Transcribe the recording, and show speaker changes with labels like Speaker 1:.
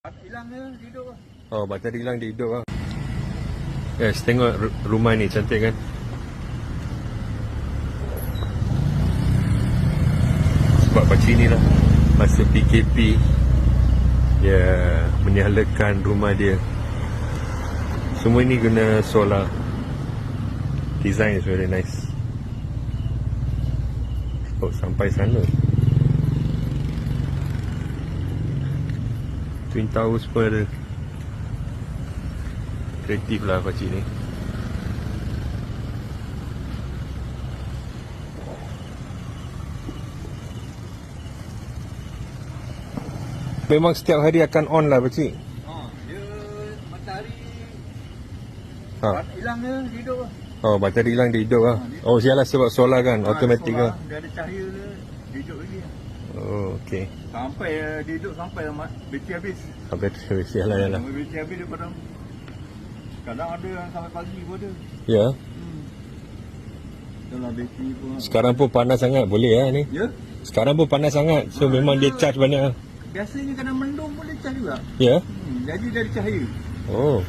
Speaker 1: Hilang dia hidup lah.
Speaker 2: Oh, bateri hilang dia hidup lah. Yes, tengok rumah ni cantik kan. Sebab pakcik ni lah masa PKP dia menyalakan rumah dia. Semua ni guna solar. Design is very nice. Oh, sampai sana Twin Towers pun ada. Kreatif lah pakcik ni. Memang setiap hari akan on lah pakcik.
Speaker 1: Dia matahari
Speaker 2: Ha.
Speaker 1: hilang dia hidup lah.
Speaker 2: Oh, bateri hilang dia hidup lah. Oh, sialah sebab solar kan, automatik
Speaker 1: solar,
Speaker 2: lah.
Speaker 1: dia ada cahaya dia hidup lagi.
Speaker 2: Oh, okey.
Speaker 1: Sampai dia hidup sampai lah bateri habis.
Speaker 2: Bateri sialah yalah.
Speaker 1: Bateri habis dia padam. Kadang ada yang sampai pagi pun ada.
Speaker 2: Ya.
Speaker 1: Dalam bateri pun.
Speaker 2: Sekarang pun panas sangat, boleh lah ni.
Speaker 1: Ya?
Speaker 2: Sekarang pun panas sangat, so memang dia charge banyak lah.
Speaker 1: Biasanya kadang mendung pun dia charge juga.
Speaker 2: Ya.
Speaker 1: Jadi dari cahaya.
Speaker 2: Oh.